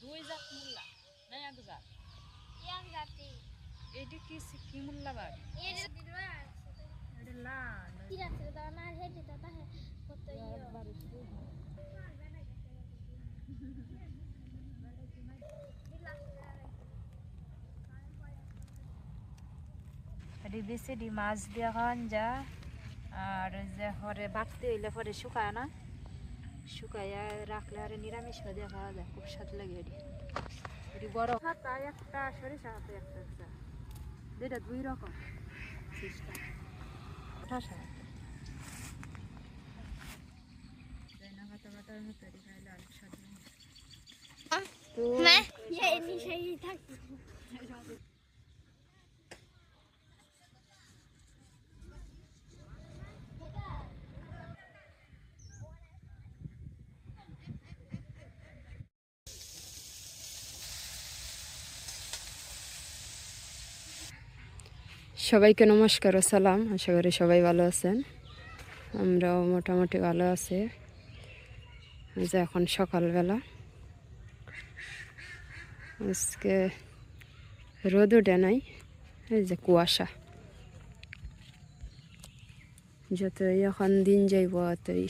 দুই জাত মুল্লা না এক জাত এক জাতি এটি কি মুল্লা বাড়ি এটা দিলবা এটা লাল কি রাখছে তা না হেডে তা হে কত ইয়ে একবারে এটি বেশি ডি মাছ দিয়ে খান যা আর যে হরে বাড়তে হইলে পরে শুকায় না শুকাইয়া রাখলে আর নিরামিষ দিয়ে খাওয়া যায় খুব স্বাদ লাগে এটি এটি বড় হাতা একটা সরিষা হাতে একটা দুইটা দুই রকম সিস্টেম ঠাসা কাটা কাটার মতো এটি খাইলে অনেক স্বাদ লাগে তো মে ये নিশাই থাক সবাইকে নমস্কার ও সালাম। আশা করি সবাই ভালো আছেন, আমরাও মোটামুটি ভালো আছি। যে এখন সকালবেলা, আজকে রোদ ওঠে নাই, এই যে কুয়াশা। যতই এখন দিন যাইব ততই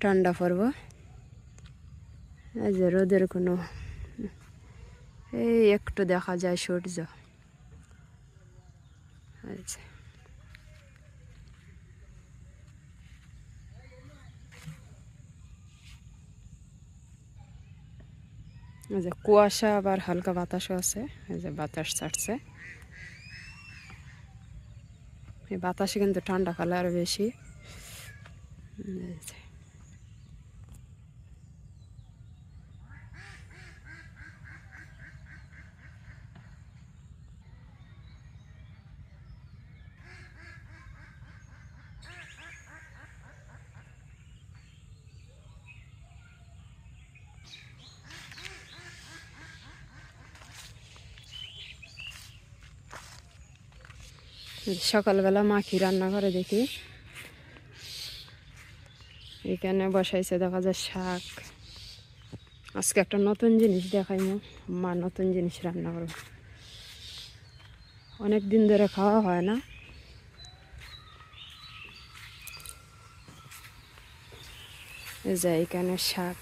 ঠান্ডা পড়ব। এই যে রোদের কোনো এই একটু দেখা যায় সূর্য। আচ্ছা, এই যে কুয়াশা আবার হালকা বাতাসও আছে, এই যে বাতাস ছাড়ছে। এই বাতাসে কিন্তু ঠান্ডা কালে আরো বেশি। সকালবেলা মা কি রান্না করে দেখি। এখানে বসাইছে, দেখা যায় শাক। আজকে একটা নতুন জিনিস দেখাইমু, মা নতুন জিনিস রান্না করবে। অনেক দিন ধরে খাওয়া হয় না। এই যে এখানে শাক,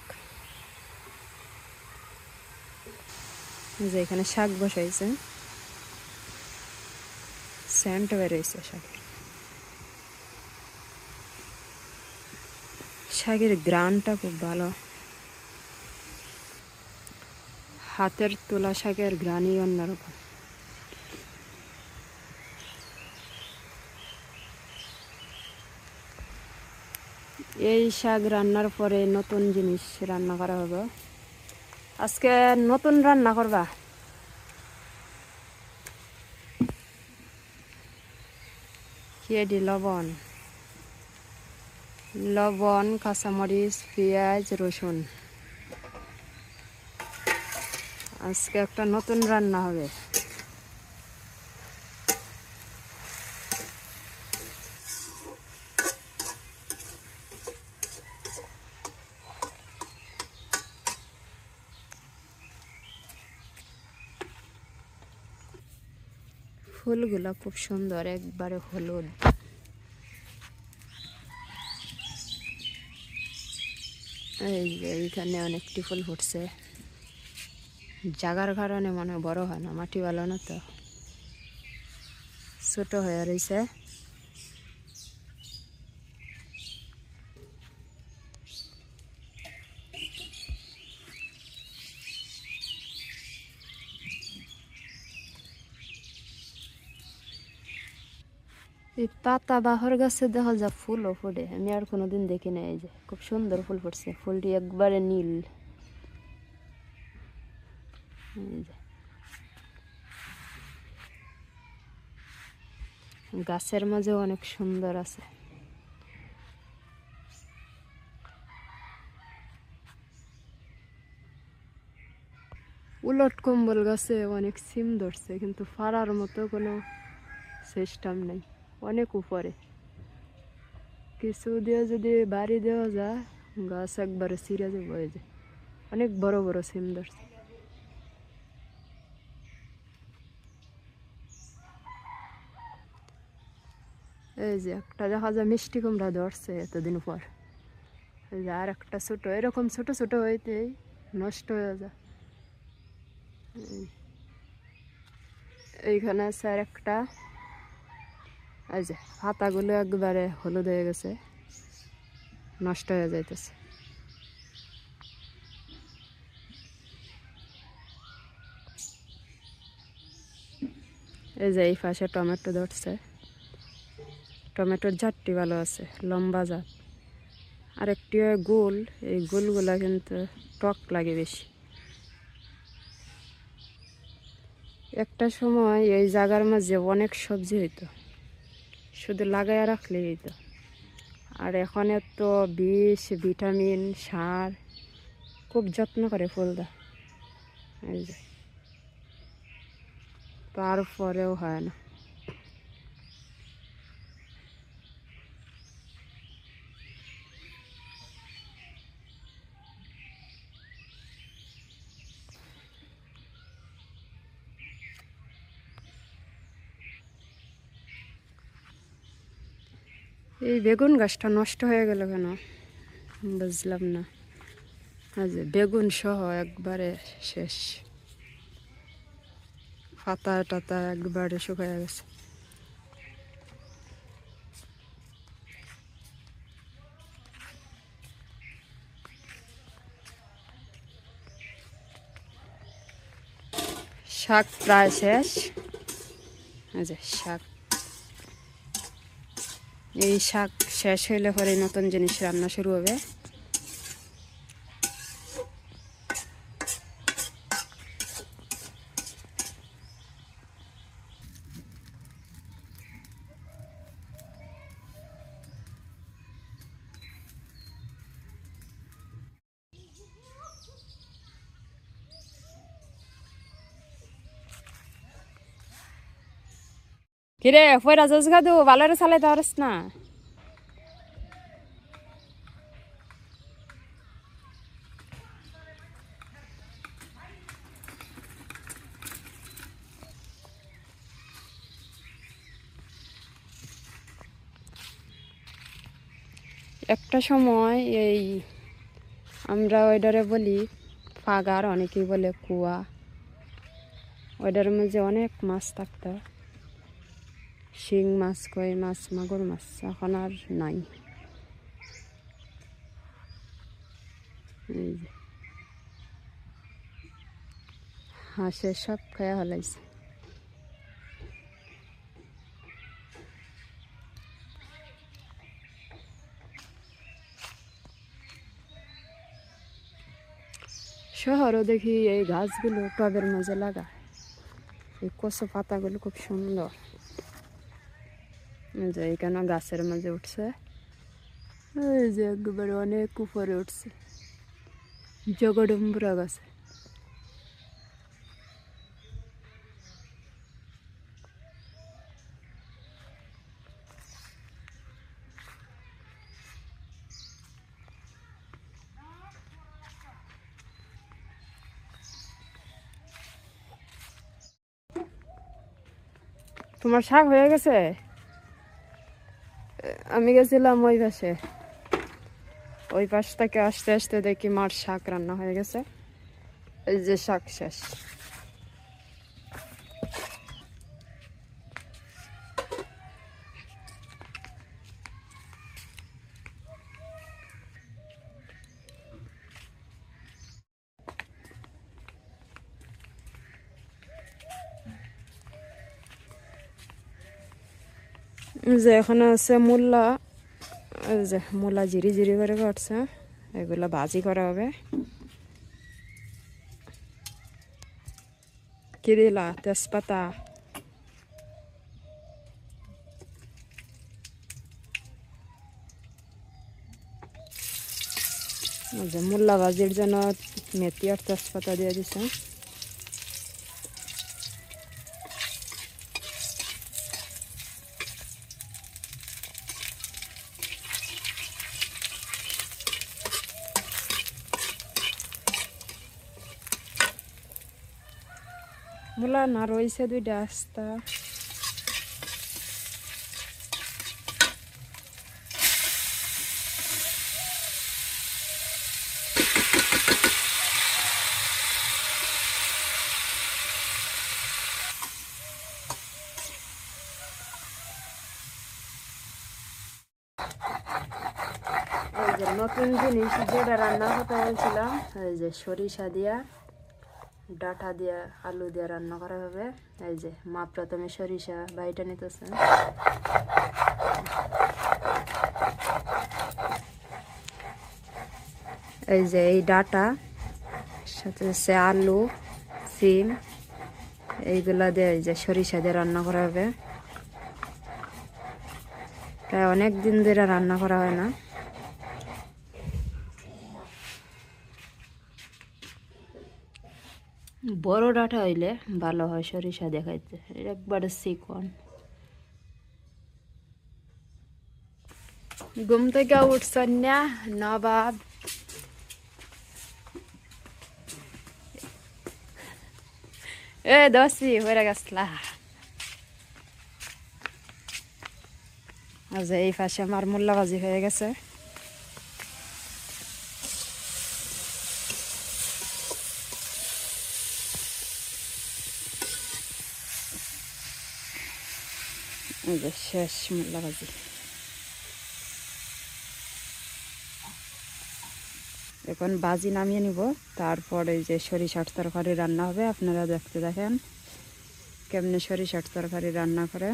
এই যে এখানে শাক বসাইছে, সেন্ট বেরোইছে শাকের। শাকের গ্রানটা খুব ভালো, হাতের তোলা শাকের গ্রানই অন্যরকম। এই শাক রান্নার পরে নতুন জিনিস রান্না করা হবে। আজকে নতুন রান্না করবা? লবণ লবণ, কাঁচামরিচ, পেঁয়াজ, রসুন। আজকে একটা নতুন রান্না হবে। ফুলগুলো খুব সুন্দর, একবারে হলুদ। এই যে এইখানে অনেকটি ফুল ফুটছে। জাগার কারণে মনে বড় হয় না, মাটি ভালো না তো, ছোট হয়ে রয়েছে। এই পাতা বাহর গাছে দেখা যায় ফুলও ফুটে, আমি আর কোনোদিন দেখি না। এই যে খুব সুন্দর ফুল ফুটছে, ফুলটি একবারে নীল। এই যে গাছের মাঝে অনেক সুন্দর আছে। উলট কম্বল গাছে অনেক সিম ধরছে, কিন্তু ফাড়ার মতো কোনো সিস্টেম নেই, অনেক উপরে। কিছু দিয়ে যদি বাড়ি দেওয়া যায় গাছ একবারে সিরিয়া যাবো। এই যে অনেক বড় বড় সিম ধরছে। এই যে একটা দেখা যায় মিষ্টি কুমড়া ধরছে এতদিন পর। এই যে আর একটা ছোট, এরকম ছোট ছোট হইতেই নষ্ট হয়ে যায়। এইখানে আছে আর একটা। এই যে পাতাগুলো একবারে হলুদ হয়ে গেছে, নষ্ট হয়ে যাইতেছে। এই যে এই পাশে টমেটো ধরছে। টমেটোর জাতটি ভালো আছে, লম্বা জাত। আর একটি গোল, এই গোলগুলা কিন্তু টক লাগে বেশি। একটা সময় এই জায়গার মাঝে অনেক সবজি হইতো, শুধু লাগাইয়া রাখলেই হইতো। আর এখন এত বিষ, ভিটামিন, সার, খুব যত্ন করে ফুলটা। এই যে তারপরেও হয় না। এই বেগুন গাছটা নষ্ট হয়ে গেল কেন বুঝলাম না। যে বেগুন সহ একবারে শেষ, পাতা টাতা একবারে শুকিয়ে গেছে। শাক প্রায় শেষ। এই যে শাক, এই শাক শেষ হইলে পরে নতুন জিনিস রান্না শুরু হবে। কিরে ফয়রা জজ গাদু ভালো রে চালাইতে পারিস না? একটা সময় এই আমরা ওইটারে বলি ফাগার, অনেকেই বলে কুয়া। ওইটার মধ্যে অনেক মাছ থাকতো, শিং মাছ, কই মাছ, মাগুর মাছ। এখন আর নাই। এই যে হাঁসে সব খায়া হলাইছে। শহরও দেখি এই গাছগুলো টবের মাঝে লাগায়। এই কচু পাতাগুলো খুব সুন্দর। এই যে এখানে গাছের মাঝে উঠছে। এই যে একবারে অনেক উপরে উঠছে, জগডম্বুরা গাছে। তোমার শাক হয়ে গেছে? আমি গেছিলাম ওই পাশে, ওই পাশ থেকে আসতে আসতে দেখি মার শাক রান্না হয়ে গেছে। এই যে শাক শেষ। যে এখানে আছে মূলা। এই যে মূলা জিরি জিরি করে কাটছে, এগুলা ভাজি করা হবে। কি দিলা? তেজপাতা। যে মূলা ভাজির জন্য মেথি আর তেজপাতা দিয়ে দিছে। মূলা না রয়েছে দুইটা আস্তা। এই যে নতুন জিনিস যেটা রান্নার কথা বলছিলাম, এই যে সরিষা দিয়া ডাঁটা দিয়া আলু দিয়া রান্না করা হবে। এই যে মা প্রথমে সরিষা বাইটা নিতেছেন। এই যে এই ডাঁটা সাথে হচ্ছে আলু, সিম, এইগুলা দিয়ে এই যে সরিষা দিয়ে রান্না করা হবে। প্রায় অনেক দিন ধরে রান্না করা হয় না। বড় ডাঁটা হইলে ভালো হয় সরিষা দেখাইতে, একবারে চিকন। ঘুম থেকে উঠছেন না নবাব? এ দোষী হয়ে গেছলা। আজ এই পাশে আমার মূল্লা ভাজি হয়ে গেছে। এই যে শেষ মূল্লা ভাজি। এখন ভাজি নামিয়ে নিব, তারপরে যে সরিষার তরকারি রান্না হবে। আপনারা দেখতে দেখেন কেমনে সরিষার তরকারি রান্না করে।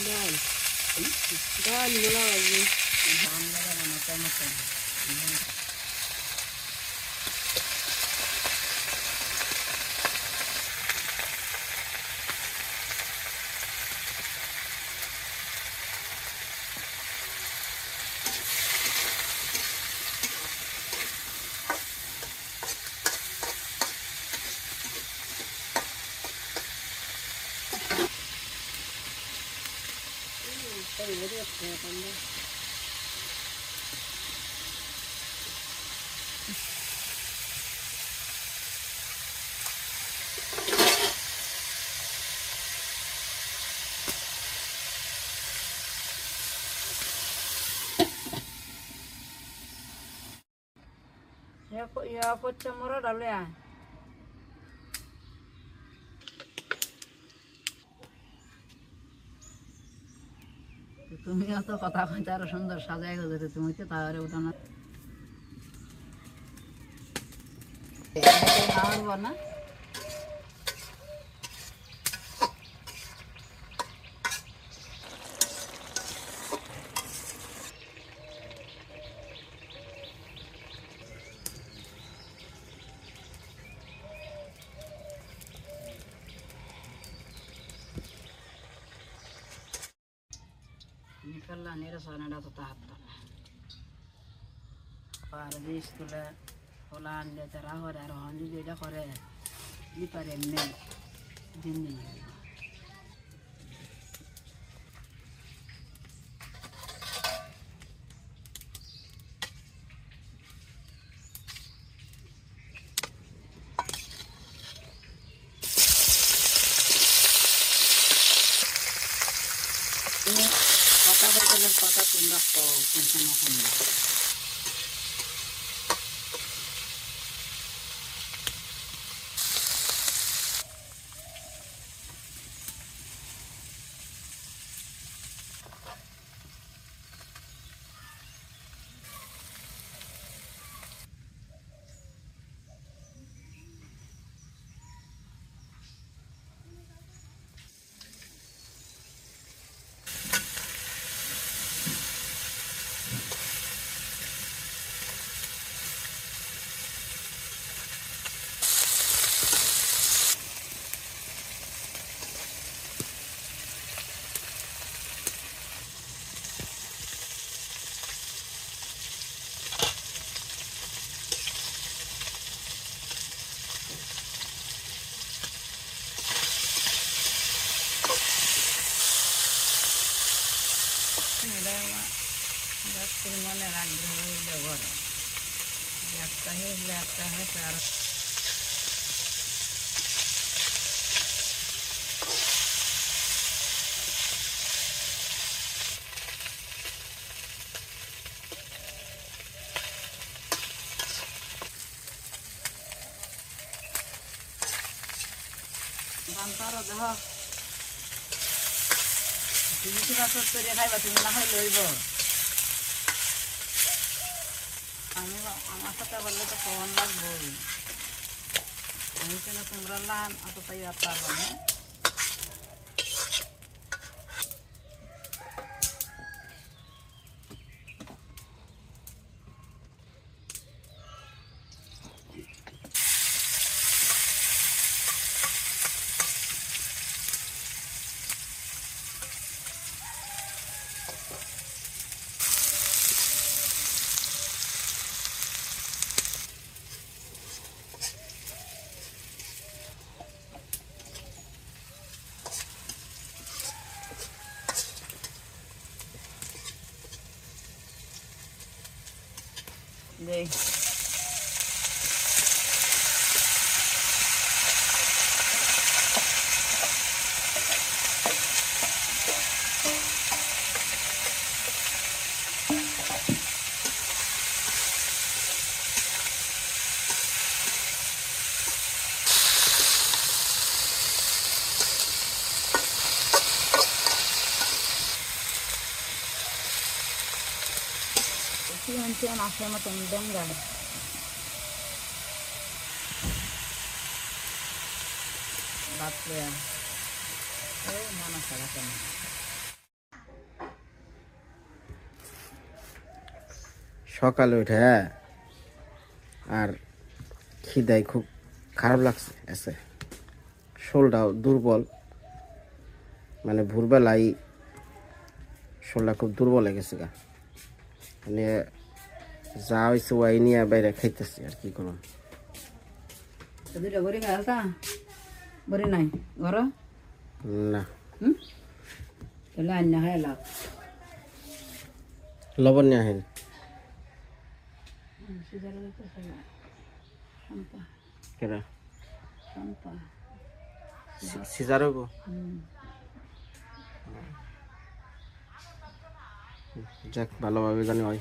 ডাল ডাল মূলা ভাজি। করছে মোরা ডালে তুমি এত কথা কইতে আরো সুন্দর সাজাই গেছে, তুমি তো তাহলে ওটা না না। Nicola nera sono andato tatto. Fare disco le Olande terra ora rondi di da corre di pare me dinni. Kata betul kata tundak to pensama kami. মনের আগ্রহ হইলে ঘরে একটা হইলে একটা হয়তো আর দেহ তুমি কিনা সত্তরে খাইবা তুমি না খাই লইব আমি আমার সাথে বললে তো ফোন লাগবো আমি কেন তোমরা লান অত তাই আর পারবো না দেখ মাছের মতন বেঙ্গল বাপরে মনে ছাড়া কেন সকালে উঠে আর খিদায় খুব খারাপ লাগছে এসে শোলটাও দুর্বল মানে ভোরবেলায় শোলটা খুব দুর্বল হয়ে গেছে গা মানে যা হয়েছে ওয়াই নিয়ে বাইরে খাইতেছি আর কি করুন দুইটা বড়ি খাইলতা বড়ি নাই ঘর না তাহলে আন্না খাই লাভ লবণ নিয়ে আহেন কেরা সিজার হইব যাক ভালোভাবে জানি হয়